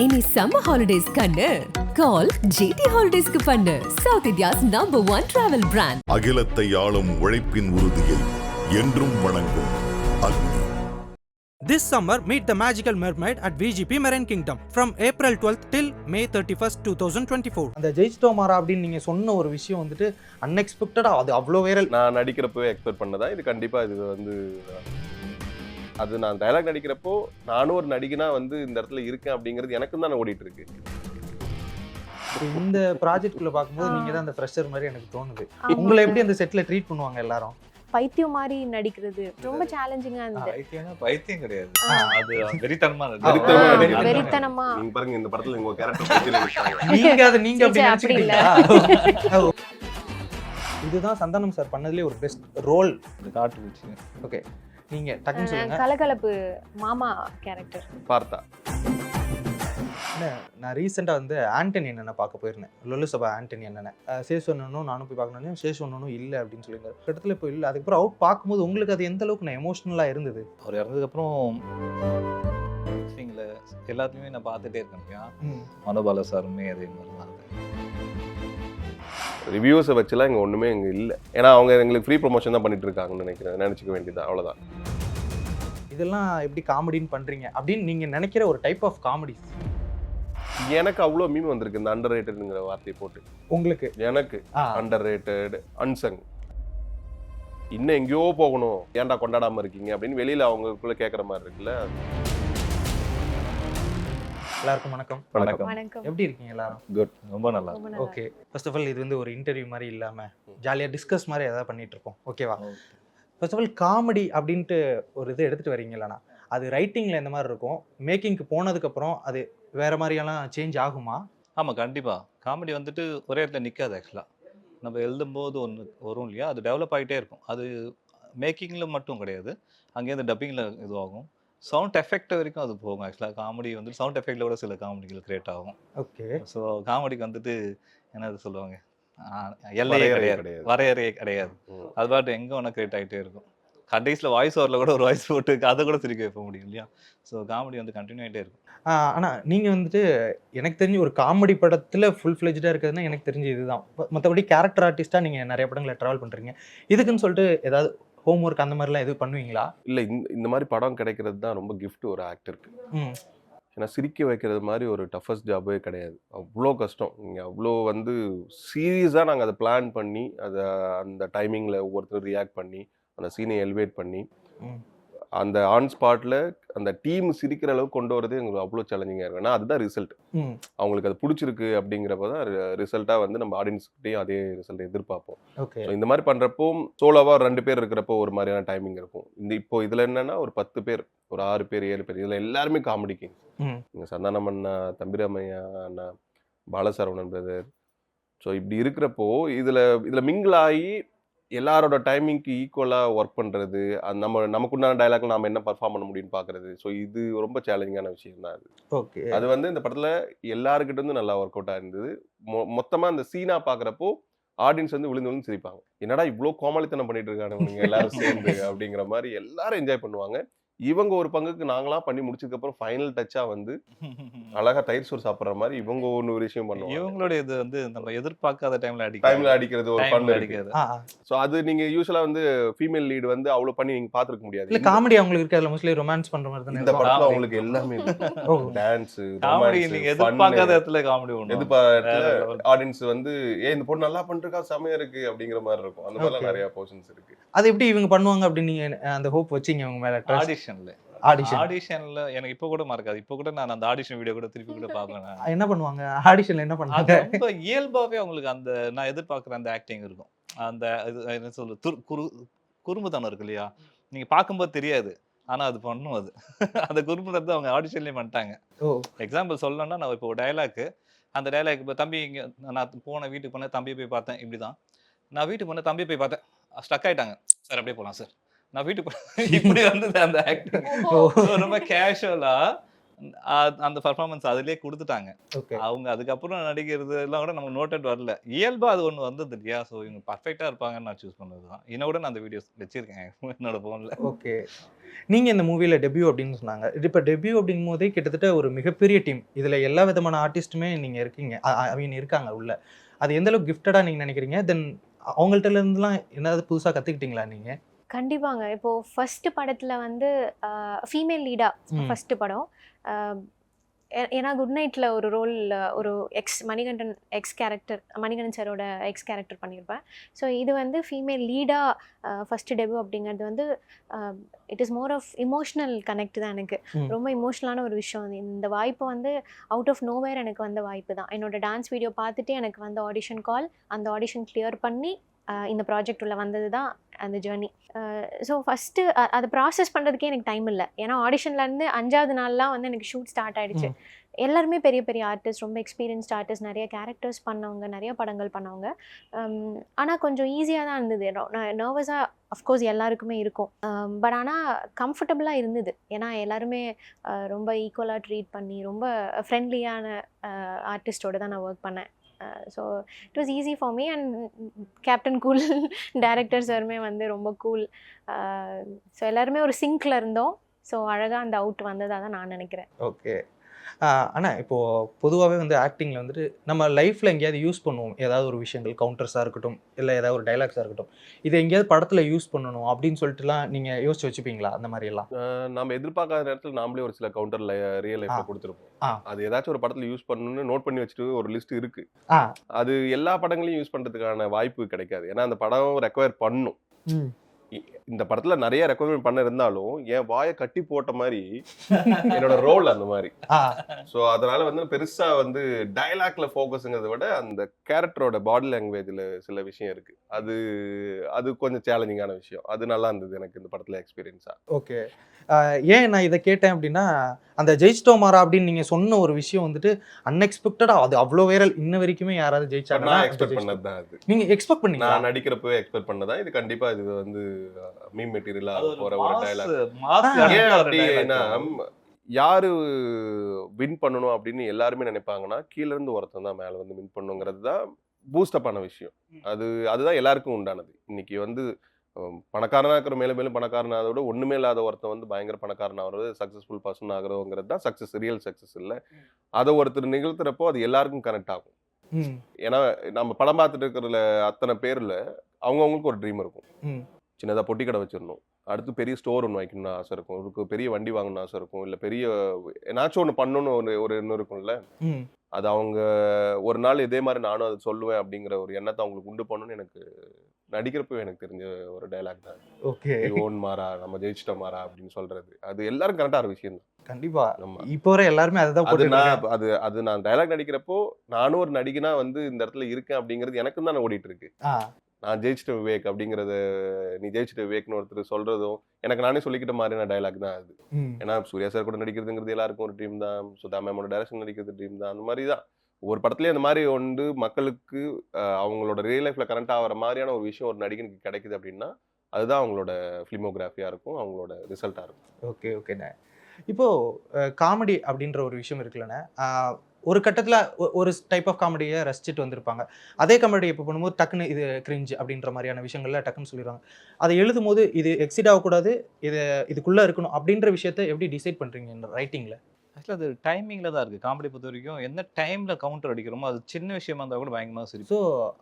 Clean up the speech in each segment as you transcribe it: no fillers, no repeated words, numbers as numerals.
இனி summer holidays கண்ணு call GT ஹாலிடேஸ்க்கு பண்ணு. South India's #1 travel brand. அகிலத்தை ஆளும் உழைப்பின் உறுதியை என்றும் வணங்கும் அக்னி. This summer, meet the magical mermaid at VGP Marine Kingdom from April 12th till May 31st, 2024. அந்த ஜெயிச்சிட்டோமாரா அப்படின்னு நீங்கள் சொன்ன ஒரு விஷயம் வந்துட்டு அன்எக்ஸ்பெக்டடாக அது அவ்வளோ வைரல். நான் நடிக்கிறப்போ எக்ஸ்பெக்ட் பண்ணதா இது கண்டிப்பாக இது வந்து அது நான் டயலாக் நடிக்கிறப்போ நானும் ஒரு நடிகனா வந்து இந்த இடத்துல இருக்கேன் அப்படிங்கிறது எனக்கும் தான் ஓடிட்டு இருக்கு. இந்த ப்ராஜெக்ட்குள்ளே பார்க்கும்போது நீங்கள் தான் அந்த ஃப்ரெஷர் மாதிரி எனக்கு தோணுது. உங்களை எப்படி அந்த செட்டில் ட்ரீட் பண்ணுவாங்க எல்லாரும்? பைத்தியம் மாதிரி நடிக்கிறது ரொம்ப சேலஞ்சிங்கா இருந்தது. பைத்தியம் கிடையாது, அது வெறித்தனமா வெறித்தனமா நீங்க பாருங்க இந்த படத்துல உங்க கேரக்டர் நீங்க அதை நீங்க அப்படி அப்படி இல்ல. நினைச்சுக்கிட்டீங்களா? இதுதான் சந்தானம் சார் பண்ணதுலேயே ஒரு பெஸ்ட் ரோல். காட்டு. ஓகே, நீங்க டக்குன்னு சொல்லுங்க. கலகலப்பு மாமா கேரக்டர் பார்த்தா. நான் ரீசெண்டாக வந்து ஆண்டனி என்னென்ன பார்க்க போயிருந்தேன். லொல்லு சபா ஆண்டனி என்னென்ன சேஷொன்னும் நானும் போய் பார்க்கணும். சேஷொன்னும் இல்லை அப்படின்னு சொல்லியிருந்தாரு. இடத்துல இப்போ இல்லை. அதுக்கப்புறம் அவுட் பார்க்கும்போது உங்களுக்கு அது எந்த அளவுக்கு நான் எமோஷ்னலாக இருந்தது? அவர் இறந்ததுக்கப்புறம் எல்லாத்தையுமே நான் பார்த்துட்டே இருக்கேன் இல்லையா. மனோபாலா சாருமே அதே மாதிரி தான். ரிவ்யூஸை வச்சுலாம் இங்கே ஒன்றுமே இங்கே இல்லை. ஏன்னா அவங்க எங்களுக்கு ஃப்ரீ ப்ரொமோஷன் தான் பண்ணிட்டு இருக்காங்கன்னு நினச்சிக்க வேண்டியது அவ்வளோதான். இதெல்லாம் எப்படி காமெடின்னு பண்ணுறீங்க அப்படின்னு நீங்கள் நினைக்கிற ஒரு டைப் ஆஃப் காமெடி எனக்கு அவ்வளோ மீம் வந்திருக்கு இந்த அண்டர் ரேட்டடுங்கிற வார்த்தையை போட்டு. உங்களுக்கு எனக்கு அண்டர் ரேட்டட் அன்சங் இன்னும் எங்கேயோ போகணும், ஏன்டா கொண்டாடாமல் இருக்கீங்க அப்படின்னு வெளியில் அவங்களுக்குள்ளே கேட்குற மாதிரி இருக்குல்ல. எல்லாருக்கும் வணக்கம். வணக்கம். எப்படி இருக்கீங்க எல்லாரும்? குட், ரொம்ப நல்லா. ஓகே, ஃபர்ஸ்ட் ஆஃப் ஆல் இது வந்து ஒரு இன்டர்வியூ மாதிரி இல்லாமல் ஜாலியாக டிஸ்கஸ் மாதிரி எதாவது பண்ணிட்டு இருக்கோம். ஓகேவா? ஃபர்ஸ்ட் ஆஃப் ஆல் காமெடி அப்படின்ட்டு ஒரு இது எடுத்துகிட்டு வரீங்களாண்ணா, அது ரைட்டிங்கில் எந்த மாதிரி இருக்கும்? மேக்கிங்க்கு போனதுக்கப்புறம் அது வேறு மாதிரியெல்லாம் சேஞ்ச் ஆகுமா? ஆமாம், கண்டிப்பாக. காமெடி வந்துட்டு ஒரே இடத்துல நிற்காது. ஆக்சுவலாக நம்ம எழுதும்போது ஒன்று வரும் இல்லையா, அது டெவலப் ஆகிட்டே இருக்கும். அது மேக்கிங்கில் மட்டும் கிடையாது, அங்கேருந்து டப்பிங்கில் இதுவாகும், சவுண்ட் எஃபெக்ட் வரைக்கும் அது போகும். ஆக்சுவலாக காமெடி வந்து சவுண்ட் எஃபெக்டோட சில காமெடிகள் கிரியேட் ஆகும். ஓகே, ஸோ காமெடிக்கு வந்துட்டு என்னது சொல்லுவாங்க, எல்லையே கிடையாது, வரையறையே கிடையாது. அது பாட்டு எங்கே ஒன்றா கிரியேட் ஆகிட்டே இருக்கும். கடைசியில் வாய்ஸ் ஓவரில் கூட ஒரு வாய்ஸ் போட்டு அதை கூட சிரிக்க வைக்க முடியும் இல்லையா. ஸோ காமெடி வந்து கண்டினியூ ஆகிட்டே இருக்கும். ஆனால் நீங்கள் வந்துட்டு எனக்கு தெரிஞ்சு ஒரு காமெடி படத்தில் ஃபுல் ஃப்ளெஜ்டாக இருக்கிறதுனா எனக்கு தெரிஞ்சு இதுதான். மற்றபடி கேரக்டர் ஆர்டிஸ்ட்டாக நீங்கள் நிறைய படங்களை ட்ராவல் பண்ணுறீங்க. இதுக்குன்னு சொல்லிட்டு ஏதாவது ஹோம் ஒர்க் அந்த மாதிரிலாம் எதுவும் பண்ணுவீங்களா? இல்லை, இந்த மாதிரி படம் கிடைக்கிறது தான் ரொம்ப கிஃப்ட் ஒரு ஆக்டருக்கு. ஏன்னா சிரிக்க வைக்கிறது மாதிரி ஒரு டஃபஸ்ட் ஜாபே கிடையாது. அவ்வளோ கஷ்டம். நீங்கள் அவ்வளோ வந்து சீரியஸாக நாங்கள் அதை பிளான் பண்ணி அதை அந்த டைமிங்கில் ஒவ்வொருத்தரும் ரியாக்ட் பண்ணி அந்த சீனை எலிவேட் பண்ணி அந்த ஆன் ஸ்பாட்டில் அந்த டீம் சிரிக்கிற அளவுக்கு கொண்டு வரது எங்களுக்கு அவ்வளோ சேலஞ்சிங்காக இருக்கும். ஏன்னா அதுதான் ரிசல்ட். அவங்களுக்கு அது பிடிச்சிருக்கு அப்படிங்கிறப்ப தான் ரிசல்ட்டாக வந்து நம்ம ஆடியன்ஸ்கிட்டையும் அதே ரிசல்ட் எதிர்பார்ப்போம். ஓகே, இந்த மாதிரி பண்ணுறப்போ சோலோவாக 2 பேர் இருக்கிறப்போ ஒரு மாதிரியான டைமிங் இருக்கும். இப்போ இதில் என்னென்னா ஒரு 10 பேர், ஒரு 6 பேர் 7 பேர், இதில் எல்லாருமே காமெடிக்கு. நீங்கள் சந்தானம் அண்ணா, தம்பிராமையா அண்ணா, பாலசரவணன் பிரதர். ஸோ இப்படி இருக்கிறப்போ இதில் மிங்கிள் ஆகி எல்லாரோட டைமிங்க்கு ஈக்குவலாக ஒர்க் பண்ணுறது, அது நமக்குண்டான டைலாக்ல நாம் என்ன பர்ஃபார்ம் பண்ண முடியும்னு பார்க்குறது. ஸோ இது ரொம்ப சேலஞ்சிங்கான விஷயம் தான் அது. ஓகே, அது வந்து இந்த படத்தில் எல்லாருக்கிட்ட இருந்து நல்லா ஒர்க் அவுட் ஆயிருந்தது. மொத்தமாக அந்த சீனாக பார்க்குறப்போ ஆடியன்ஸ் வந்து விழுந்து சிரிப்பாங்க. என்னடா இவ்வளோ கோமாளித்தனம் பண்ணிட்டு இருக்காங்க எல்லாரும் சேர்ந்து அப்படிங்கிற மாதிரி எல்லாரும் என்ஜாய் பண்ணுவாங்க. இவங்க ஒரு பங்குக்கு நாங்களாம் பண்ணி முடிச்சதுக்கப்புறம் ஃபைனல் டச்சா வந்து அழகா தயிர் சோறு சாப்பிட்ற மாதிரி இவங்க ஒன்று ஒரு விஷயம் பண்ணுவாங்க. இவங்களோட இது வந்து நம்ம எதிர்பார்க்காத டைம்ல அடிக்கிறது ஒரு ஃபன் அடிக்கிறது. ஸோ அது நீங்க யூஸ்வலா வந்து ஃபீமேல் லீட் வந்து அவ்வளோ பண்ணி நீங்க பார்த்துருக்க முடியாது. இல்லை காமெடி அவங்களுக்கு இருக்கிறதுல மோஸ்ட்லி ரொமான்ஸ் பண்ற மாதிரி தானே இந்த படத்துல அவங்களுக்கு எல்லாமே டான்ஸ், காமெடி, நீங்க எதிர்பார்க்காத இடத்துல காமெடி ஒன்று எதிர்பார்த்த ஆடியன்ஸ் வந்து இந்த பொண்ணு நல்லா பண்ணிருக்கா, செமையா இருக்கு அப்படிங்கிற மாதிரி இருக்கும். அந்த மாதிரிலாம் நிறைய போர்ஷன்ஸ் இருக்கு. அது எப்படி இவங்க பண்ணுவாங்க அப்படின்னு நீங்க அந்த ஹோப் வச்சீங்க அவங்க மேல? ஆடிஷன்ல எனக்கு இப்போ கூட மறக்காது. இப்போ கூட நான் அந்த ஆடிஷன் வீடியோ கூட திருப்பி கூட பார்ப்பேன். என்ன பண்ணுவாங்க ஆடிஷன்ல? என்ன பண்ணுவாங்க? ரொம்ப இயல்பாவே அவங்களுக்கு அந்த நான் எதிர்பார்க்குற அந்த ஆக்டிங் இருக்கும். அந்த என்ன சொல்ல குறும்புத்தனம் இருக்கு இல்லையா, நீங்க பார்க்கும்போது தெரியாது, ஆனா அது பண்ணும். அது அந்த குறும்புத்தனத்தை அவங்க ஆடிஷன்லயே பண்ணிட்டாங்க. எக்ஸாம்பிள் சொல்லணும்னா, நான் இப்போ டைலாக், அந்த டைலாக் இப்போ தம்பி இங்கே நான் போன வீட்டுக்கு போனேன், தம்பியை போய் பார்த்தேன், இப்படிதான் நான் வீட்டுக்கு போனேன், தம்பியை போய் பார்த்தேன், ஸ்டக் ஆயிட்டாங்க சார், அப்படியே போகலாம் சார், நான் வீட்டுக்கு இப்படி வந்தது அந்த ஆக்டிங். ரொம்ப கேஷுவலா அந்த பர்ஃபார்மன்ஸ் அதிலே கொடுத்துட்டாங்க. ஓகே. அவங்க அதுக்கப்புறம் நடிக்கிறது எல்லாம் கூட நமக்கு நோட்டட் வரல. இயல்பா அது ஒண்ணு வந்தது இல்லையா? ஸோ இவங்க பர்ஃபெக்ட்டா இருப்பாங்கன்னு நான் சூஸ் பண்ணது தான். இன்னும் கூட நான் அந்த வீடியோஸ் வச்சிருக்கேன் என்னோட ஃபோன்ல. ஓகே. நீங்க இந்த மூவில டெபியூ அப்படின்னு சொன்னாங்க. இப்ப டெபியூ அப்படிங்கும்போதே கிட்டத்தட்ட ஒரு மிகப்பெரிய டீம். இதுல எல்லா விதமான ஆர்டிஸ்ட்டுமே நீங்க இருக்கீங்க. ஐ மீன் இருக்காங்க உள்ள. அது எந்த அளவுக்கு கிஃப்டடா நீங்க நினைக்கிறீங்க? தென் அவங்கள்ட்ட இருந்துலாம் ஏதாவது புதுசா கத்துக்கிட்டீங்களா நீங்க? கண்டிப்பாங்க. இப்போ ஃபர்ஸ்ட் படத்துல வந்து ஃபீமேல் லீடா ம். ஃபர்ஸ்ட் படம். ஏன்னா குட் நைட்ல ஒரு ரோல், ஒரு மணிகண்டன் மணிகண்டன் சாரோட எக்ஸ் கேரக்டர் பண்ணியிருப்பேன். ஸோ இது வந்து ஃபீமேல் லீடா ஃபர்ஸ்ட் டெபியூ அப்படிங்கிறது வந்து it is more of emotional connect தான் எனக்கு. ம். ரொம்ப இமோஷனலான ஒரு விஷயம். இந்த வாய்ப்பு வந்து அவுட் ஆஃப் நோவேர் எனக்கு வந்த வாய்ப்பு தான். என்னோட டான்ஸ் வீடியோ பார்த்துட்டு எனக்கு வந்த ஆடிஷன் கால், அந்த ஆடிஷன் கிளியர் பண்ணி இந்த ப்ராஜெக்ட் உள்ள வந்தது தான் அந்த ஜேர்னி. ஸோ ஃபஸ்ட்டு அதை ப்ராசஸ் பண்ணுறதுக்கே எனக்கு டைம் இல்லை. ஏன்னா ஆடிஷன்லேருந்து 5வது நாள்லாம் வந்து எனக்கு ஷூட் ஸ்டார்ட் ஆகிடுச்சு. எல்லாருமே பெரிய பெரிய ஆர்டிஸ்ட், ரொம்ப எக்ஸ்பீரியன்ஸ்ட் ஆர்டிஸ்ட், நிறைய கேரக்டர்ஸ் பண்ணவங்க, நிறைய படங்கள் பண்ணவங்க. ஆனால் கொஞ்சம் ஈஸியாக தான் இருந்தது. நர்வஸாக அஃப்கோர்ஸ் எல்லாருக்குமே இருக்கும். பட் ஆனால் கம்ஃபர்டபுளாக இருந்தது. ஏன்னா எல்லாருமே ரொம்ப ஈக்குவலாக ட்ரீட் பண்ணி ரொம்ப ஃப்ரெண்ட்லியான ஆர்டிஸ்டோடு தான் நான் ஒர்க் பண்ணேன். So it was easy for me. And captain cool director சாருமே வந்து ரொம்ப கூல். ஸோ எல்லாருமே ஒரு சிங்க்ல இருந்தோம். ஸோ அழகாக அந்த அவுட் வந்ததாக தான் நான் நினைக்கிறேன். ஓகே. ஆனால் இப்போது பொதுவாகவே வந்து ஆக்டிங்கில் வந்துட்டு நம்ம லைஃப்பில் எங்கேயாவது யூஸ் பண்ணுவோம். ஏதாவது ஒரு விஷயங்கள் கவுண்டர்ஸாக இருக்கட்டும், இல்லை ஏதாவது ஒரு டைலாக்ஸாக இருக்கட்டும், இதை எங்கேயாவது படத்தில் யூஸ் பண்ணணும் அப்படின்னு சொல்லிட்டுலாம் நீங்கள் யோசிச்சு வச்சுப்பீங்களா அந்த மாதிரியெல்லாம்? நம்ம எதிர்பார்க்காத நேரத்தில் நாமளே ஒரு சில கவுண்டர் ரியல் லைஃப்ல கொடுத்துருப்போம். அது ஏதாச்சும் ஒரு படத்துல யூஸ் பண்ணணும்னு நோட் பண்ணி வச்சுட்டு ஒரு லிஸ்ட் இருக்கு. அது எல்லா படங்களையும் யூஸ் பண்றதுக்கான வாய்ப்பு கிடைக்காது. ஏன்னா அந்த படம் ரெக்வயர் பண்ணும். இந்த படத்துல நிறைய ரெக்கமெண்ட் பண்ண இருந்தாலும் என் வாயை கட்டி போட்ட மாதிரி என்னோட ரோல் அந்த மாதிரி. ஸோ அதனால வந்து பெருசா வந்து டயலாக்ல ஃபோக்கஸ்ங்கிறத விட அந்த கேரக்டரோட பாடி லாங்குவேஜ்ல சில விஷயம் இருக்கு. அது அது கொஞ்சம் சேலஞ்சிங்கான விஷயம். அது நல்லா இருந்தது எனக்கு இந்த படத்துல எக்ஸ்பீரியன்ஸா. ஓகே. ஏன் நான் இதை கேட்டேன் அப்படின்னா, அந்த ஜெயிச்சிட்டோமாரா அப்படின்னு நீங்க சொன்ன ஒரு விஷயம் வந்துட்டு அன்எக்ஸ்பெக்டடா அது அவ்வளோ வைரல். இன்ன வரைக்குமே யாராவது ஜெயிச்சாங்கன்னா நான் எக்ஸ்பெக்ட் பண்ணது தான் அது. நீங்க எக்ஸ்பெக்ட் பண்ணீங்க? நான் நடிக்கிறப்பவே எக்ஸ்பெக்ட் பண்ணதான். இது கண்டிப்பா இது வந்து மீம் மெட்டீரியலா போற ஒரு டயலாக். ஏன் அப்படின்னா யாரு வின் பண்ணணும் அப்படின்னு எல்லாருமே நினைப்பாங்கன்னா கீழ இருந்து ஒருத்தன் தான் மேல வந்து வின் பண்ணுங்கிறது தான் பூஸ்டப் ஆன விஷயம். அதுதான் எல்லாருக்கும் உண்டானது. இன்னைக்கு வந்து பணக்காரனா இருக்கிற மேலும் மேலும் பணக்காரனாக விட ஒண்ணுமே இல்லாத ஒருத்தன் வந்து பயங்கர பணக்காரன் ஆகிறது, சக்சஸ்ஃபுல் பர்சன் ஆகிறோங்கிறது தான் சக்சஸ், ரியல் சக்சஸ் இல்லை. அதை ஒருத்தர் நிகழ்த்துறப்போ அது எல்லாருக்கும் கனெக்ட் ஆகும். ஏன்னா நம்ம படம் பார்த்துட்டு இருக்கிறதுல அத்தனை பேர்ல அவங்கவுங்களுக்கு ஒரு ட்ரீம் இருக்கும். சின்னதாக பொட்டி கடை வச்சிடணும், அடுத்து பெரிய ஸ்டோர் ஒன்று வைக்கணும்னு ஆசை இருக்கும், ஒரு பெரிய வண்டி வாங்கணும்னு ஆசை இருக்கும், இல்லை பெரிய ஏதாச்சும் ஒன்று பண்ணணும்னு ஒரு எண்ணம் இருக்கும்ல. அது அவங்க ஒரு நாள் இதே மாதிரி நானும் அதை சொல்லுவேன் அப்படிங்கிற ஒரு எண்ணத்தை அவங்களுக்கு உண்டு பண்ணணும்னு எனக்கு நடிக்கிறப்ப எனக்கு தெரிஞ்ச ஒரு டைலாக் தான். ஓகே. ஓன் மாறா, நம்ம ஜெயிச்சிட்டோம் மாறா அப்படின்னு சொல்றது அது எல்லாரும் கரெக்டான ஒரு விஷயம் தான். கண்டிப்பா. இப்போ வரை எல்லாருமே அதுதான். அது நான் டைலாக் நடிக்கிறப்போ நானும் ஒரு நடிகனா வந்து இந்த இடத்துல இருக்கேன் அப்படிங்கிறது எனக்கு தான் ஓடிட்டு இருக்கு. நான் ஜெயிச்சிட்ட விவேக் அப்படிங்கறத நீ ஜெயிச்சிட்ட விவேக்னு ஒருத்தர் சொல்றதும் எனக்கு நானே சொல்லிக்கிட்ட மாதிரியான டைலாக் தான் அது. ஏன்னா சூர்யா சார் கூட நடிக்கிறதுங்கிறது எல்லாருக்கும் ஒரு ட்ரீம் தான். சுதா மேமோட டைரக்ஷன் நடிக்கிறது ட்ரீம் தான். அந்த மாதிரி தான் ஒவ்வொரு படத்துலயும் அந்த மாதிரி ஒன்று மக்களுக்கு அவங்களோட ரியல் லைஃப்ல கரண்ட் ஆகிற மாதிரியான ஒரு விஷயம் ஒரு நடிகனுக்கு கிடைக்குது அப்படின்னா அதுதான் அவங்களோட ஃபிலிமோகிராஃபியா இருக்கும், அவங்களோட ரிசல்ட்டா இருக்கும். ஓகே ஓகேண்ணே. இப்போ காமெடி அப்படின்ற ஒரு விஷயம் இருக்குல்லண்ணே, ஒரு கட்டத்தில் ஒரு டைப் ஆஃப் காமெடியை ரசிச்சுட்டு வந்திருப்பாங்க. அதே காமெடி இப்போ பண்ணும்போது டக்குன்னு இது கிரிஞ்ச் அப்படின்ற மாதிரியான விஷயங்கள்ல டக்குன்னு சொல்லிடுவாங்க. அதை எழுதும் போது இது எக்ஸிட் ஆகக்கூடாது, இதுக்குள்ளே இருக்கணும் அப்படின்ற விஷயத்த எப்படி டிசைட் பண்ணுறீங்க இந்த ரைட்டிங்கில்? ஆக்சுவலாக அது டைமிங்கில் தான் இருக்குது. காமெடி பொறுத்த வரைக்கும் எந்த டைமில் கவுண்டர் அடிக்கிறோமோ அது சின்ன விஷயமா இருந்தால் கூட பயங்கரமாக சரி. ஸோ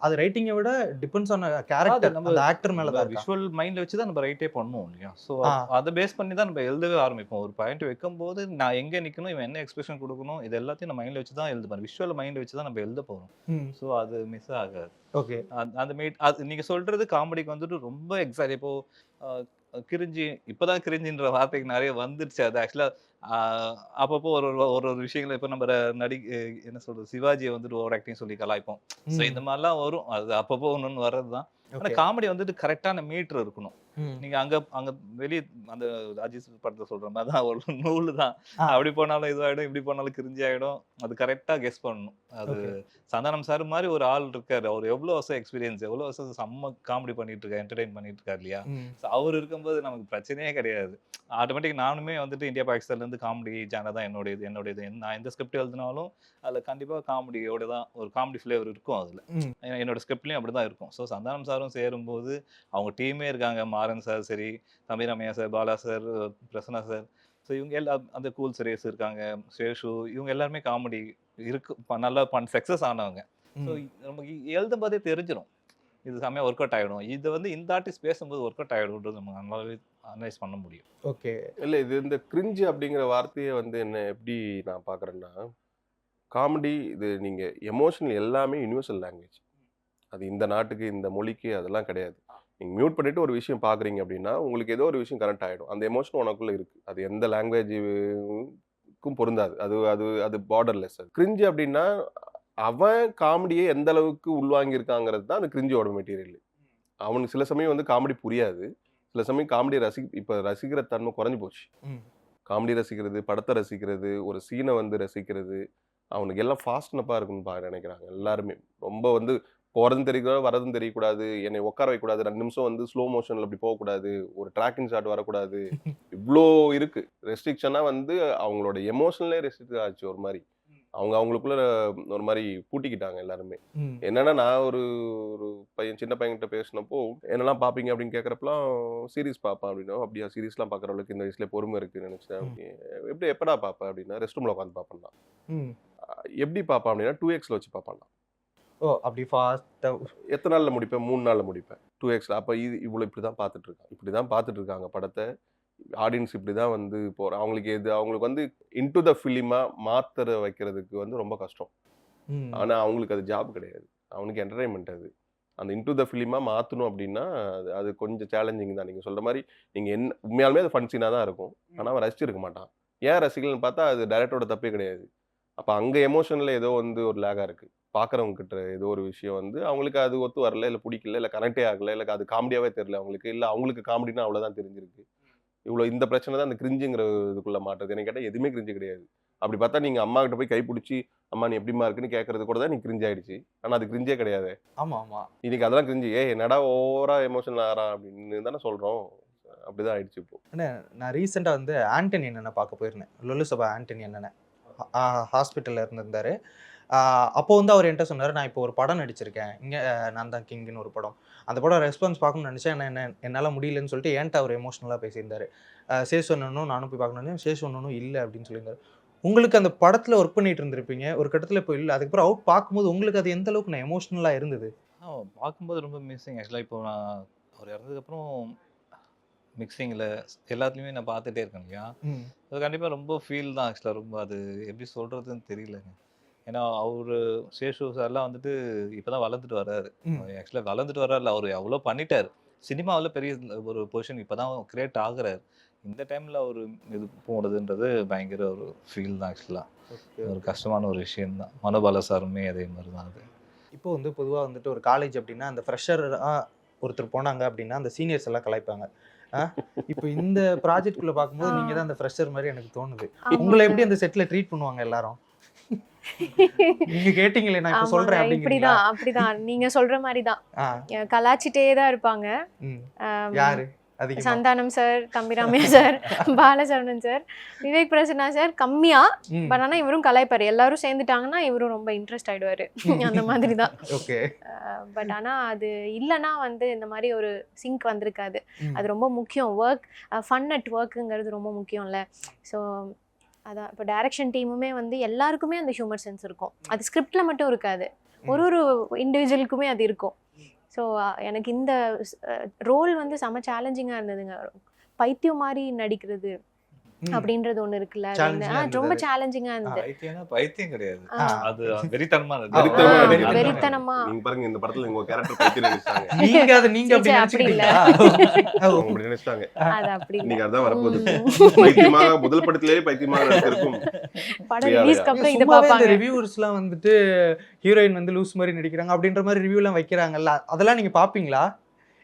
அது ரைட்டிங்கை விட டிபெண்ட்ஸ் ஆன் கேரக்டர், நம்ம ஆக்டர் மேலே தான். விஷுவல் மைண்டில் வச்சு தான் நம்ம ரைட்டே பண்ணுவோம் இல்லையா? ஸோ அதை பேஸ் பண்ணி தான் நம்ம எழுதவே ஆரம்பிப்போம். ஒரு பாயிண்ட் வைக்கும்போது நான் எங்கே நிற்கணும், இவன் என்ன எக்ஸ்பிரஷன் கொடுக்கணும், இது எல்லாத்தையும் நம்ம மைண்டில் வச்சு தான் எழுதுப்பேன். விஷுவல் மைண்டில் வச்சு தான் நம்ம எழுத போகிறோம். ஸோ அது மிஸ் ஆகாது. ஓகே. அந்த அது நீங்கள் சொல்கிறது காமெடிக்கு வந்துட்டு ரொம்ப எக்ஸைட். இப்போது கிரிஞ்சி இப்போதான் கிரிஞ்சின்ற வார்த்தைக்கு நிறைய வந்துருச்சு. அது ஆக்சுவலாக அப்பப்போ ஒரு விஷயங்கள் இப்போ நம்ம என்ன சொல்றது, சிவாஜியை வந்துட்டு ஓவர் ஆக்டிங் சொல்லி கலாய்ப்போம். ஸோ இந்த மாதிரிலாம் வரும். அது அப்பப்போ ஒன்று வர்றது தான். ஆனால் காமெடி வந்துட்டு கரெக்டான மீட்டர் இருக்கணும். நீங்க அங்க வெளியே அந்த அஜித் படத்தை சொல்ற மாதிரி தான் ஒரு நூலு தான். அப்படி போனாலும் இதுவாயிடும், இப்படி போனாலும் கிரிஞ்சி ஆயிடும். அது கரெக்டா கெஸ் பண்ணணும். அது சந்தானம் சார் மாதிரி ஒரு ஆள் இருக்காரு. அவர் எவ்வளவு வருஷம் எக்ஸ்பீரியன்ஸ், எவ்வளவு வருஷம் செம்ம காமெடி பண்ணிட்டு இருக்காரு, என்டர்டைன் பண்ணிட்டு இருக்காரு இல்லையா? அவர் இருக்கும்போது நமக்கு பிரச்சனையே கிடையாது. ஆட்டோமேட்டிக் நானுமே வந்துட்டு இந்தியா பாகிஸ்தான்ல இருந்து காமெடி ஜானர் தான் என்னோட நான் எந்த ஸ்கிரிப்ட் எழுதினாலும் அதுல கண்டிப்பா காமெடியோட தான் ஒரு காமெடி ஃபிளேவர் இருக்கும் அதுல. என்னோட ஸ்கிரிப்ட்லயும் அப்படிதான் இருக்கும். ஸோ சந்தானம் சாரும் சேரும்போது அவங்க டீமே இருக்காங்க. மாறன் சார் சரி, தம்பி Ramya sir, Bala sir, Prasanna sir, so இவங்க எல்லாம் அந்த கூல் சுரேஷ் இருக்காங்க, சேஷு, இவங்க எல்லாருமே காமெடி இருக்கு நல்லா சக்ஸஸ் ஆனவங்க. ஸோ நமக்கு எழுதும் போதே தெரிஞ்சிடும் இது செம்மையா ஒர்க் அவுட் ஆகிடும். இது வந்து இந்த ஆர்டிஸ்ட் பேசும்போது ஒர்க் அவுட் ஆகிடும்ன்றது நம்ம நல்லாவே அனலைஸ் பண்ண முடியும். ஓகே. இல்லை இது இந்த கிரிஞ்சு அப்படிங்கிற வார்த்தையை வந்து என்ன எப்படி நான் பார்க்குறேன்னா, காமெடி இது நீங்கள் எமோஷனல் எல்லாமே யூனிவர்சல் லாங்குவேஜ். அது இந்த நாட்டுக்கு இந்த மொழிக்கு அதெல்லாம் கிடையாது. நீங்கள் மியூட் பண்ணிவிட்டு ஒரு விஷயம் பார்க்குறீங்க அப்படின்னா உங்களுக்கு ஏதோ ஒரு விஷயம் கனெக்ட் ஆகிடும். அந்த எமோஷன் உனக்குள்ளே இருக்குது. அது எந்த லாங்குவேஜுக்கும் பொருந்தாது. அது அது அது பார்டர்லெஸ். அது கிரிஞ்சு அப்படின்னா அவன் காமெடியை எந்த அளவுக்கு உள்வாங்கியிருக்காங்கிறது தான் அந்த கிரிஞ்சோட மெட்டீரியல். அவனுக்கு சில சமயம் வந்து காமெடி புரியாது. சில சமயம் காமெடி இப்போ ரசிக்கிற தன்மை குறைஞ்சி போச்சு. காமெடி ரசிக்கிறது, படத்தை ரசிக்கிறது, ஒரு சீனை வந்து ரசிக்கிறது, அவனுக்கு எல்லாம் ஃபாஸ்ட்னப்பாக இருக்குன்னு நினைக்கிறாங்க எல்லாருமே. ரொம்ப வந்து போகிறதும் தெரியக்கூடாது, வரதும் தெரியக்கூடாது, என்னை உட்கார வைக்கக்கூடாது, 2 நிமிஷம் வந்து ஸ்லோ மோஷனில் அப்படி போகக்கூடாது, ஒரு ட்ராக்கிங் ஷாட் வரக்கூடாது, இவ்வளோ இருக்குது. ரெஸ்ட்ரிக்ஷனாக வந்து அவங்களோட எமோஷனலே ரெஸ்ட்ரிக்ட் ஆச்சு. ஒரு மாதிரி அவங்களுக்குள்ள ஒரு மாதிரி பூட்டிக்கிட்டாங்க எல்லாருமே. என்னன்னா நான் ஒரு சின்ன பையன்கிட்ட பேசினப்போ என்னெல்லாம் பார்ப்பீங்க அப்படின்னு கேட்குறப்பெல்லாம் சீரீஸ் பார்ப்பேன் அப்படின்னா, அப்படியா சீரீஸ்லாம் பார்க்குற அளவுக்கு இந்த வயசுல பொறுமை இருக்குன்னு நினச்சேன். எப்படி எப்படா பார்ப்பேன் அப்படின்னா, ரெஸ்ட் ரூமில் உட்காந்து பார்ப்பேன். எப்படி பார்ப்பேன் அப்படின்னா 2x வச்சு பார்ப்பேன். ஓ அப்படி ஃபாஸ்ட்டாக எத்தனை நாளில் முடிப்பேன்? 3 நாளில் முடிப்பேன் 2x. அப்போ இவ்வளோ இப்படி தான் பார்த்துட்டு இருக்காங்க படத்தை. ஆடியன்ஸ் இப்படி தான் வந்து போகிறோம். அவங்களுக்கு வந்து இன்டு த ஃபிலிமாக மாத்திர வைக்கிறதுக்கு வந்து ரொம்ப கஷ்டம். ஆனால் அவங்களுக்கு அது ஜாப் கிடையாது, அவனுக்கு என்டர்டைன்மெண்ட். அது அந்த இன்டு த ஃபிலிமாக மாற்றணும் அப்படின்னா அது கொஞ்சம் சேலஞ்சிங் தான். நீங்கள் சொல்கிற மாதிரி நீங்கள் உண்மையாலுமே அது ஃபன் சீனாக தான் இருக்கும். ஆனால் அவன் ரசிச்சிருக்க மாட்டான். ஏன் ரசிக்கலன்னு பார்த்தா அது டைரக்டரோட தப்பே கிடையாது. அப்போ அங்கே எமோஷனில் ஏதோ வந்து ஒரு லேகாக இருக்குது. பார்க்குறவங்க கிட்ட ஏதோ ஒரு விஷயம் வந்து அவங்களுக்கு அது ஒத்து வரல, இல்லை பிடிக்கல, இல்லை கனெக்டே ஆகலை, இல்லை அது காமெடியாகவே தெரியல அவங்களுக்கு, இல்லை அவங்களுக்கு காமெடினா அவ்வளோதான் தெரிஞ்சிருக்கு. இவ்வளோ இந்த பிரச்சனை தான் அந்த கிரிஞ்சுங்கிற இதுக்குள்ளே மாட்டுறது. எனக்கு கேட்டால் எதுவுமே கிரிஞ்சு கிடையாது. அப்படி பார்த்தா நீங்கள் அம்மா கிட்ட போய் கைப்பிடிச்சி அம்மா நீ எப்படிமா இருக்குன்னு கேட்கறது கூட தான் நீ கிரிஞ்ச் ஆயிடுச்சு. ஆனால் அது கிரிஞ்சே கிடையாது. ஆமாம் இன்னைக்கு அதெல்லாம் கிரிஞ்சு என்னடா ஓவரா எமோஷனல் ஆகிறான் அப்படின்னு தானே சொல்கிறோம். அப்படிதான் ஆயிடுச்சு இப்போ. நான் ரீசெண்டாக வந்து ஆண்டனி அண்ணனை பார்க்க போயிருந்தேன். லொல்லு சபா ஆண்டனி அண்ணனை ஹாஸ்பிட்டலில் இருந்திருந்தார். அப்போ வந்து அவர் என்கிட்ட சொன்னார், நான் இப்போ ஒரு படம் நடிச்சிருக்கேன் இங்கே, நான் தான் கிங்னு ஒரு படம். அந்த படம் ரெஸ்பான்ஸ் பார்க்கணும்னு நினச்சேன், என்னால் முடியலன்னு சொல்லிட்டு என்கிட்ட அவர் எமோஷ்னலாக பேசியிருந்தார். சேஷ் ஒன்றும் நானும் போய் பார்க்கணும், சேஷ் ஒன்றும் இல்லை அப்படின்னு சொல்லியிருந்தார். உங்களுக்கு அந்த படத்தில் ஒர்க் பண்ணிட்டு இருந்திருப்பீங்க, ஒரு கட்டத்தில் இப்போ இல்லை, அதுக்கப்புறம் அவுட் பார்க்கும்போது உங்களுக்கு அது எந்த அளவுக்கு நான் எமோஷ்னலாக இருந்தது? பார்க்கும்போது ரொம்ப மிஸ்ஸிங். ஆக்சுவலாக இப்போ நான் அவர் இறந்ததுக்கப்புறம் மிக்சிங்கில் எல்லாத்துலேயுமே நான் பார்த்துட்டே இருக்கேன் இல்லையா, அது கண்டிப்பாக ரொம்ப ஃபீல் தான். ஆக்சுவலாக ரொம்ப அது எப்படி சொல்கிறதுன்னு தெரியலங்க. ஏன்னா அவர் சேஷு சார்லாம் வந்துட்டு இப்போ தான் வளர்ந்துட்டு வர்றாரு. ஆக்சுவலாக வளர்ந்துட்டு வர்றாருல, அவர் அவ்வளோ பண்ணிட்டார். சினிமாவில் பெரிய ஒரு பொசிஷன் இப்போ தான் கிரியேட் ஆகுறாரு. இந்த டைமில் அவர் இது போடுறதுன்றது பயங்கர ஒரு ஃபீல் தான். ஆக்சுவலாக ஒரு கஷ்டமான ஒரு விஷயம்தான். மனோபாலா சாருமே அதே மாதிரி தான். அது இப்போ வந்து பொதுவாக வந்துட்டு ஒரு காலேஜ் அப்படின்னா அந்த ஃப்ரெஷராக ஒருத்தர் போனாங்க அப்படின்னா அந்த சீனியர்ஸ் எல்லாம் கலாய்ப்பாங்க. இப்போ இந்த ப்ராஜெக்ட்குள்ளே பார்க்கும்போது நீங்கள் தான் அந்த ஃப்ரெஷர் மாதிரி எனக்கு தோணுது. உங்களை எப்படி அந்த செட்டில் ட்ரீட் பண்ணுவாங்க எல்லாரும்? நீங்க கேட்டீங்களே, நான் இப்ப சொல்றேன் அப்படிங்கிறீங்களா? அப்படிதான் நீங்க சொல்ற மாதிரி தான் கலாச்சிட்டே தான் இருப்பாங்க. யாரு? சந்தானம் சார், தம்பி Ramya sir, Bala Saravanan sir, Vivek Prasanna sir கம்மியா, பட் ஆனா இவரும் கலாய்ப்பாரு. எல்லாரும் சேர்ந்துட்டாங்கன்னா இவரும் ரொம்ப இன்ட்ரெஸ்ட் ஆயிடுவாரு. அந்த மாதிரி தான். பட் ஆனா அது இல்லைன்னா வந்து இந்த மாதிரி ஒரு சிங்க் வந்திருக்காது. அது ரொம்ப முக்கியம். ஒர்க் ஃபன் அட் ஒர்க்குங்கிறது ரொம்ப முக்கியம்ல. ஸோ அதான் இப்போ டைரக்ஷன் டீமுமே வந்து எல்லாருக்குமே அந்த ஹியூமர் சென்ஸ் இருக்கும். அது ஸ்கிரிப்டில் மட்டும் இருக்காது, ஒரு இண்டிவிஜுவலுக்குமே அது இருக்கும். ஸோ எனக்கு இந்த ரோல் வந்து செம சேலஞ்சிங்காக இருந்ததுங்க. பைத்தியம் மாதிரி நடிக்கிறது அப்படின்றது ஒண்ணு இருக்குல்ல, ரொம்ப சேலஞ்சிங்கா இருந்தது. பைத்தியம் கிடையாது, அது வெறித்தனமா வெறித்தனமா. நீங்க பாருங்க இந்த படத்துல உங்க கேரக்டர் பைத்தியம் நினைச்சாங்க. நீங்க அப்படி இல்ல, அப்படி நினைச்சாங்க. அது அப்படி நீங்க அதான் வரப்போகுது. பைத்தியமாக முதல் படத்திலேயே பைத்தியமாக நடிச்சிருக்கும். படம் ரிலீஸ்க்கு அப்புறம் இத பாப்பாங்க. ரிவ்யூவர்ஸ்லாம் வந்துட்டு ஹீரோயின் வந்து லூஸ் மாதிரி நடிக்கிறாங்க அப்படின்ற மாதிரி ரிவ்யூலாம் வைக்கிறாங்கல்ல, அதெல்லாம் நீங்க பாப்பீங்களா?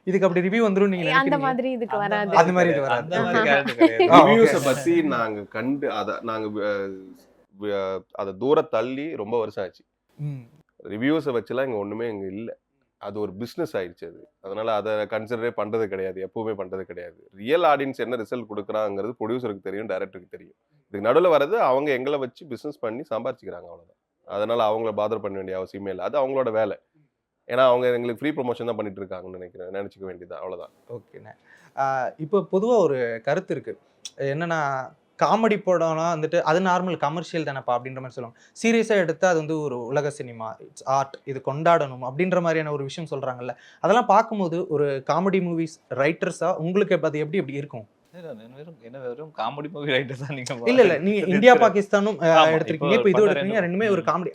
இதுக்கு அப்படி ரிவ்யூ வந்துரும் நீங்க அந்த நினைக்கிறீங்க? மாதிரி இதுக்கு வராது. அந்த மாதிரி இது வராது. அந்த மாதிரி character கிடையாது. ஆ, ரிவ்யூஸை okay. பத்தி நாங்க கண்டு அதை தூர தள்ளி ரொம்ப வருஷம் ஆச்சு. ம். ரிவ்யூஸை வச்சுலாம் இங்க ஒண்ணுமே இங்க இல்ல. அது ஒரு பிசினஸ் ஆயிடுச்சு அது. அதனால அதை கன்சிடரே பண்றது கிடையாது, எப்பவுமே பண்றது கிடையாது. ரியல் ஆடியன்ஸ் என்ன ரிசல்ட் கொடுக்குறாங்கிறது ப்ரொடியூசருக்கு தெரியும், டைரக்டருக்கு தெரியும். இதுக்கு நடுவில் வர்றது அவங்க எங்களை வச்சு பிசினஸ் பண்ணி சம்பாதிச்சுக்கிறாங்க, அவ்வளவுதான். அதனால அவங்கள பாதர் பண்ண வேண்டிய அவசியமே இல்லை, அது அவங்களோட வேலை. ஏன்னா அவங்க எங்களுக்கு ஃப்ரீ ப்ரொமோஷன் தான் பண்ணிட்டு இருக்காங்கன்னு நினைச்சுக்க வேண்டியது அவ்வளவுதான். ஓகேண்ணே. இப்போ பொதுவா ஒரு கருத்து இருக்கு, என்னன்னா காமெடி படம்லாம் வந்துட்டு அது நார்மல் கமர்ஷியல் தானேப்பா அப்படின்ற மாதிரி சொல்லுவாங்க. சீரியஸாக எடுத்து அது வந்து ஒரு உலக சினிமா, இட்ஸ் ஆர்ட், இது கொண்டாடணும் அப்படின்ற மாதிரியான ஒரு விஷயம் சொல்றாங்கல்ல. அதெல்லாம் பார்க்கும்போது ஒரு காமெடி மூவிஸ் ரைட்டர்ஸா உங்களுக்கு அது எப்படி எப்படி இருக்கும்? என்ன வெறும் காமெடி மூவி ரைட்டர் தான் நீங்க? இல்ல நீங்க இந்தியா பாகிஸ்தானும் ஆமா, எடுத்திருக்கீங்க, இப்போ இப்போ இது பண்ண எடுத்தீங்க, ரெண்டுமே ஒரு காமெடி.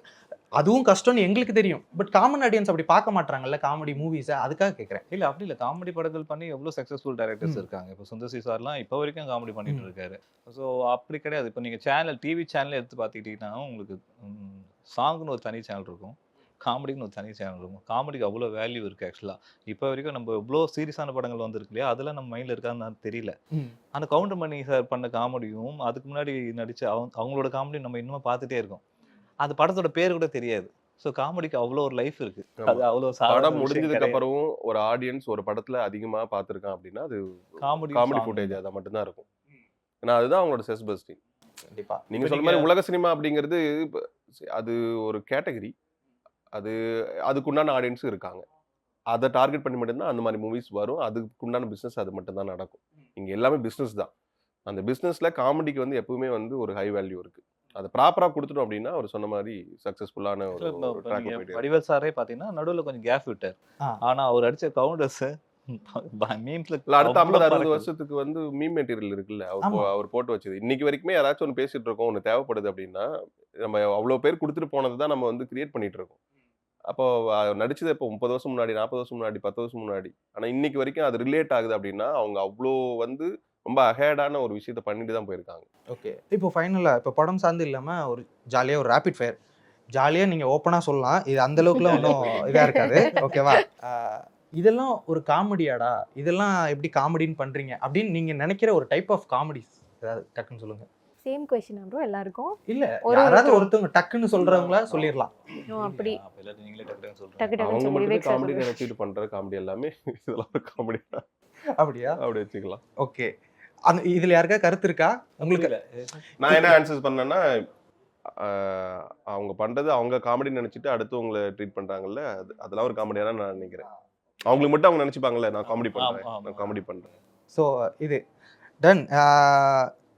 அதுவும் கஷ்டம்னு எங்களுக்கு தெரியும், பட் காமன் ஆடியன்ஸ் அப்படி பார்க்க மாட்டாங்கல்ல காமெடி மூவிஸை, அதுக்காக கேட்குறேன். இல்ல அப்படி இல்ல, காமெடி படங்கள் பண்ணி எவ்வளவு சக்சஸ்ஃபுல் டைரக்டர்ஸ் இருக்காங்க. இப்போ சுந்தர் சி சார்லாம் இப்போ வரைக்கும் காமெடி பண்ணிட்டு இருக்காரு. ஸோ அப்படி கிடையாது. இப்போ நீங்க சேனல், டிவி சேனல் எடுத்து பார்த்துக்கிட்டீங்கன்னா உங்களுக்கு சாங்னு ஒரு தனி சேனல் இருக்கும், காமெடின்னு ஒரு தனி சேனல் இருக்கும். காமெடிக்கு அவ்வளோ வேல்யூ இருக்கு ஆக்சுவலாக. இப்போ வரைக்கும் நம்ம எவ்வளோ சீரியஸான படங்கள் வந்திருக்கு இல்லையா, அதெல்லாம் நம்ம மைண்டில் இருக்கான்னு தெரியல. அந்த கவுண்டர் மணி சார் பண்ண காமெடியும் அதுக்கு முன்னாடி நடிச்ச அவங்களோட காமெடியும் நம்ம இன்னும் பார்த்துட்டே இருக்கோம். அது படத்தோட பேர் கூட தெரியாது. ஸோ காமெடிக்கு அவ்வளோ ஒரு லைஃப் இருக்கு. அது அவ்வளோ படம் முடிஞ்சதுக்கு அப்புறமும் ஒரு ஆடியன்ஸ் ஒரு படத்துல அதிகமா பார்த்துருக்கான் அப்படின்னா அது காமெடி ஃபுட்டேஜ் அதை மட்டும்தான் இருக்கும். ஏன்னா அதுதான் அவங்களோட செஸ் பஸ்டிங். கண்டிப்பா நீங்க சொல்ற மாதிரி உலக சினிமா அப்படிங்கிறது அது ஒரு கேட்டகரி, அது அதுக்குண்டான ஆடியன்ஸும் இருக்காங்க. அதை டார்கெட் பண்ணி மட்டும்தான் அந்த மாதிரி மூவிஸ் வரும். அதுக்குண்டான பிஸ்னஸ் அது மட்டும்தான் நடக்கும். இங்கே எல்லாமே பிஸ்னஸ் தான். அந்த பிஸ்னஸில் காமெடிக்கு வந்து எப்பவுமே வந்து ஒரு ஹை வேல்யூ இருக்குது. அதை ப்ராப்பராக கொடுத்துட்டோம் அப்படின்னா அவர் சொன்ன மாதிரி சக்ஸஸ்ஃபுல்லான ஒரு ட்ராக் போயிட்டு. வடிவேல் சாரே பார்த்தீங்கன்னா நடுவில் கொஞ்சம் கேப் விட்டார். ஆனால் அவர் அடித்த கவுண்டர்ஸ் மீம்ஸ்ல அடுத்த 50-60 வருஷத்துக்கு வந்து மீம் மெட்டீரியல் இருக்குல்ல, அவர் போட்டு வச்சது. இன்னைக்கு வரைக்குமே யாராச்சும் ஒன்று பேசிட்டு இருக்கோம், ஒன்று தேவைப்படுது அப்படின்னா நம்ம அவ்வளோ பேர் கொடுத்துட்டு போனது தான் நம்ம வந்து கிரியேட் பண்ணிட்டு இருக்கோம். அப்போ நடிச்சது இப்போ 30 வருஷம் முன்னாடி, 40 வருஷம் முன்னாடி, 10 வருஷம் முன்னாடி. ஆனால் இன்னைக்கு வரைக்கும் அது ரிலேட் ஆகுது அப்படின்னா அவங்க அவ்வளோ வந்து ரொம்ப அஹேடான ஒரு விஷயத்த பண்ணிட்டு தான் போயிருக்காங்க. ஓகே, இப்போ ஃபைனலாக இப்போ படம் சார்ந்து இல்லாமல் ஒரு ஜாலியாக ஒரு ரேபிட் ஃபயர், ஜாலியாக நீங்கள் ஓப்பனாக சொல்லலாம், இது அந்த அளவுக்குலாம் ஒன்றும் இதாக இருக்காது, ஓகேவா? இதெல்லாம் ஒரு காமெடியாடா, இதெல்லாம் எப்படி காமெடின்னு பண்ணுறீங்க அப்படின்னு நீங்கள் நினைக்கிற ஒரு டைப் ஆஃப் காமெடிஸ் ஏதாவது டக்குன்னு சொல்லுங்கள். சேம் क्वेश्चन ப்ரோ எல்லாருக்கும்? இல்ல யாராவது ஒருத்தவங்க டக்குன்னு சொல்றவங்களா சொல்லிரலாம். அப்படி நீங்களே டக்கு சொல்றீங்க. டக்கு அவங்க டக்கு மட்டும் விவேக் சார் காமெடி நினைச்சிட்டு பண்ற காமெடி எல்லாமே இதெல்லாம் ஒரு காமெடி தான். அப்படியா? அப்படி வச்சுக்கலாம். ஓகே, அந்த இதுல யாருக்கா கருத்து இருக்கா உங்களுக்கு? நான் என்ன ஆன்சர் பண்ணேன்னா அவங்க பண்றது அவங்க காமெடி நினைச்சிட்டு அடுத்தவங்களை ட்ரீட் பண்றாங்கல்ல, அதெல்லாம் ஒரு காமெடியா நான் நினைக்கிறேன். அவங்களுக்கு மட்டும் அவங்க நினைச்சுப்பாங்கல்ல நான் காமெடி பண்றேன், நான் காமெடி பண்றேன். ஸோ இது டன்.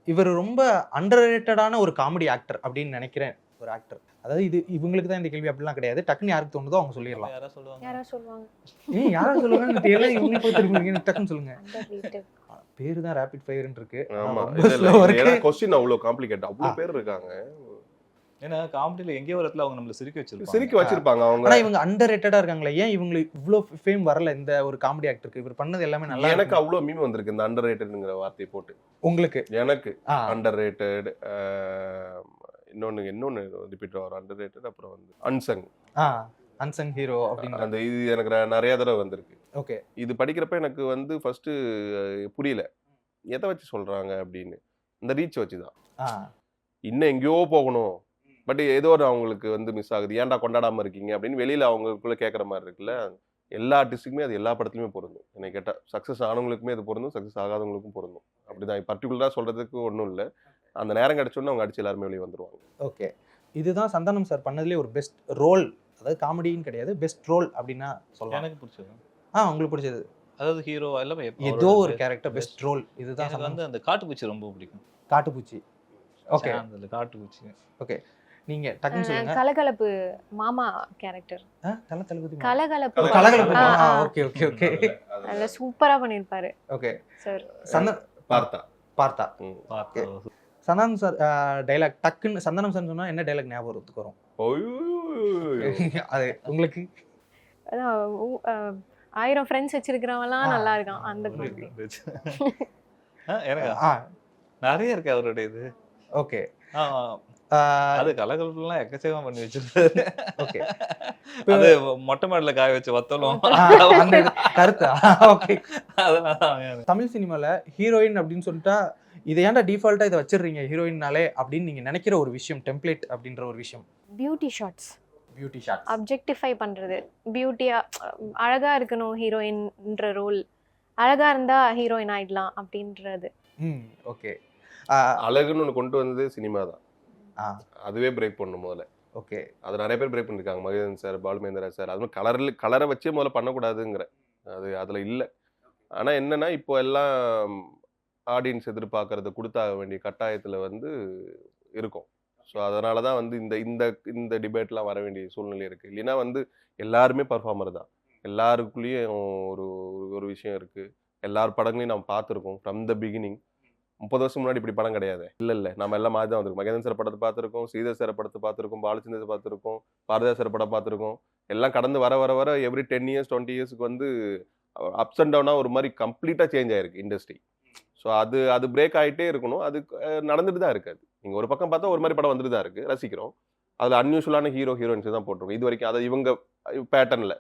இவர் ரொம்ப அண்டர்ரேட்டடான ஒரு காமெடி ஆக்டர் அப்படின்னு நினைக்கிறேன், ஒரு ஆக்டர். அதாவது இது இவங்களுக்கு தான் இந்த கேள்வி அப்படிலாம் கிடையாது, டக்குன்னு யாருக்கு தோணுதோ அவங்க சொல்லிடலாம். யாரா சொல்லுவாங்க? யாரா சொல்லுவாங்க தெரியல, இவங்க போய் திரும்பி டக்குன்னு சொல்லுங்க. Underrated. பேரு தான் ரேபிட் ஃபயர்னு இருக்கு. ஆமா, ரொம்ப slow-ஆ இருக்கு. ஏன்னா क्वेश्चन அவ்வளவு காம்ப்ளிகேட், அவ்வளவு பேர் இருக்காங்க. ஏன்னா காமெடியில எங்கேயோ ஒரு இடத்துல அவங்க நம்மள சிரிக்க வச்சிருப்பாங்க அவங்க. ஆனா இவங்க அண்டர்ரேட்டடா இருக்காங்களே, ஏன் இவங்களுக்கு இவ்ளோ ஃபேம் வரல இந்த ஒரு காமெடி ஆக்டருக்கு? இவர் பண்ணது எல்லாமே நல்லா. எனக்கு அவ்வளவு மீம் வந்திருக்கு இந்த அண்டர்ரேட்டட்ங்கிற வார்த்தையை போட்டு. உங்களுக்கு? எனக்கு அண்டர்ரேட்டட், இன்னொன்னு ரிப்பீட் ஆகும் அண்டர்ரேட்டட், அப்புறம் வந்து அன்சங் அன்சங் ஹீரோ அப்படிங்கிற அந்த இது எனக்கு நிறைய தடவை வந்திருக்கு. ஓகே, இது படிக்கிறப்ப எனக்கு வந்து ஃபர்ஸ்ட் புரியல எதை வச்சு சொல்றாங்க அப்படின்னு. இந்த ரீச் வச்சுதான் இன்னும் எங்கேயோ போகணும், பட் ஏதோ ஒரு அவங்களுக்கு வந்து மிஸ் ஆகுது, ஏன்டா கொண்டாடாம இருக்கீங்க அப்படின்னு வெளியில அவங்களுக்குள்ள கேட்குற மாதிரி இருக்குல்ல. எல்லா ஆர்டிஸ்ட்டுக்குமே அது எல்லா படத்துலையுமே பொருந்தும். என்னை கேட்டால் சக்ஸஸ் ஆனவங்களுக்குமே அது பொருந்தும், சக்ஸஸ் ஆகாதவங்களுக்கும் பொருந்தும். அப்படிதான் பர்டிகுலராக சொல்றதுக்கு ஒன்றும் இல்லை. அந்த நேரம் கிடைச்சோன்னு அவங்க அடிச்சு எல்லாருமே வெளியே வந்துருவாங்க. ஓகே, இதுதான் சந்தானம் சார் பண்ணதுலேயே ஒரு பெஸ்ட் ரோல், அதாவது காமெடின்னு கிடையாது, பெஸ்ட் ரோல் அப்படின்னா சொல்லலாம். எனக்கு பிடிச்சது உங்களுக்கு பிடிச்சது? அதாவது ஹீரோ எல்லாமே ஏதோ ஒரு கேரக்டர் பெஸ்ட் ரோல் இதுதான். எனக்கு வந்து அந்த காட்டுப்பூச்சி ரொம்ப பிடிக்கும். காட்டுப்பூச்சி. ஓகே, அந்த காட்டுப்பூச்சி. ஓகே, நீங்க டக்குன்னு சொல்லுங்க. கலகலப்பு மாமா கேரக்டர். கலகலப்பு. ஓகே ஓகே ஓகே, நல்ல சூப்பரா பண்ணிருப்பாரு. ஓகே சார் பார்த்தா சந்தானம் சார் டைலாக் டக்குன்னு சந்தானம் சார் சொன்னா என்ன டைலாக் ஞாபகம் வரும்? அது உங்களுக்கு? அதான் 1000 ஃப்ரெண்ட்ஸ் வச்சிருக்கிறவன்லாம் நல்லா இருக்கான் அந்த மாதிரி. எனக்கு நிறைய இருக்கு அவருடைய இது. ஓகே, அது கலகலப்பெல்லாம் எக்கச்சக்கமா பண்ணி வச்சிருக்காரு. ஓகே. அது மொட்டை மாடல காய வச்சு வத்தலும் அந்த கருத்து. ஓகே. அதனால அவன் தமிழ் சினிமால ஹீரோயின் அப்படின்னு சொல்லிட்டா இதை ஏன்டா டிஃபால்ட்டா இதை வச்சிடுறீங்க ஹீரோயின்னாலே அப்படின்னு நீங்க நினைக்கிற ஒரு விஷயம், டெம்ப்ளேட் அப்படின்ற ஒரு விஷயம். Beauty shots, beauty shot. Objectify பண்ணுறது, பியூட்டியாக அழகாக இருக்கணும் ஹீரோயின்ன்ற ரோல், அழகாக இருந்தால் ஹீரோயின் ஆயிடலாம் அப்படின்றது. ஓகே. அழகுன்னு ஒன்று கொண்டு வந்ததே சினிமா தான். அதுவே பிரேக் பண்ணணும் முதல்ல. ஓகே. அது நிறைய பேர் பிரேக் பண்ணியிருக்காங்க. Mahendran sir, Balu Mahendra sir. அது மாதிரி கலரை வச்சே முதல்ல பண்ணக்கூடாதுங்கிற அது அதில் இல்லை. ஆனால் என்னன்னா இப்போ எல்லாம் ஆடியன்ஸ் எதிர்பார்க்கறத கொடுத்தாக வேண்டிய கட்டாயத்தில் வந்து இருக்கும். ஸோ அதனால தான் வந்து இந்த இந்த இந்த டிபேட்லாம் வர வேண்டிய சூழ்நிலை இருக்குது. இல்லைன்னா வந்து எல்லாருமே பர்ஃபார்மர் தான். எல்லாருக்குள்ளேயும் ஒரு ஒரு விஷயம் இருக்குது. எல்லார் படங்களையும் நம்ம பார்த்துருக்கோம் ஃப்ரம் த பிகினிங். 30 வருஷம் முன்னாடி இப்படி படம் கிடையாது. இல்லை நம்ம எல்லாம் மாதிரி தான் வந்திருக்கோம். மகேந்திரன் சார் படத்தை பார்த்துருக்கோம், ஸ்ரீதர் சார் படத்தை பார்த்துருக்கோம், பாலச்சந்தர் பார்த்துருக்கோம், பாரதியார் சார் படம் பார்த்துருக்கோம். எல்லாம் கடந்து வர வர வர எவ்ரி 10 இயர்ஸ் 20 இயர்ஸ்க்கு வந்து அப்ஸ் அண்ட் டவுனாக ஒரு மாதிரி கம்ப்ளீட்டாக சேஞ்ச் ஆயிருக்கு இண்டஸ்ட்ரி. ஸோ அது பிரேக் ஆகிட்டே இருக்கணும். அது நடந்துட்டு தான் இருக்காது. நீங்கள் ஒரு பக்கம் பார்த்தா ஒரு மாதிரி படம் வந்துட்டு தான் இருக்குது, ரசிக்கிறோம். அதில் அன்யூஷுவலான ஹீரோயின்ஸ் தான் போட்டிருக்கோம் இது வரைக்கும். அதை இவங்க பேட்டர்னில்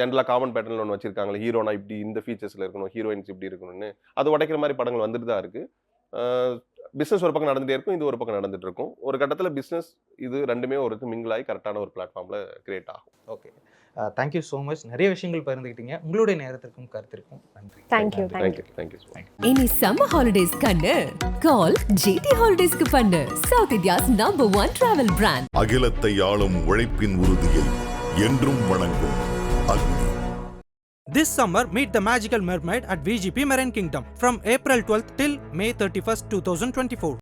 ஜென்ரலாக காமன் பேட்டர்னில் ஒன்று வச்சிருக்காங்களே, ஹீரோனா இப்படி இந்த ஃபீச்சர்ஸில் இருக்கணும், ஹீரோயின்ஸ் இப்படி இருக்கணும்னு. அது உடைக்கிற மாதிரி படங்கள் வந்துட்டு தான் இருக்குது. பிஸ்னஸ் ஒரு பக்கம் நடந்துகிட்டே இருக்கும், இது ஒரு பக்கம் நடந்துட்டு இருக்கும். ஒரு கட்டத்தில் பிஸ்னஸ் இது ரெண்டுமே ஒரு மிங்கிள் ஆகி கரெக்டான ஒரு பிளாட்ஃபார்மில் கிரியேட் ஆகும். ஓகே. Thank you so much. நிறைய விஷயங்கள் பகிர்ந்துக்கிட்டீங்க. உங்களுடைய நேரத்திற்கும் கருத்திற்கும் நன்றி. தேங்க்யூ. தேங்க்யூ. இனி சம்மர் ஹாலிடேஸ் கண்ணு கால் ஜிடி ஹாலிடேஸ்க்கு பண்ணு. South India's #1 travel brand. அகிலத்தை ஆளும் உழைப்பின் உறுதியை என்றும் வணங்கும் அக்னி. This summer, meet the magical mermaid at VGP Marine Kingdom from April 12th till May 31st, 2024.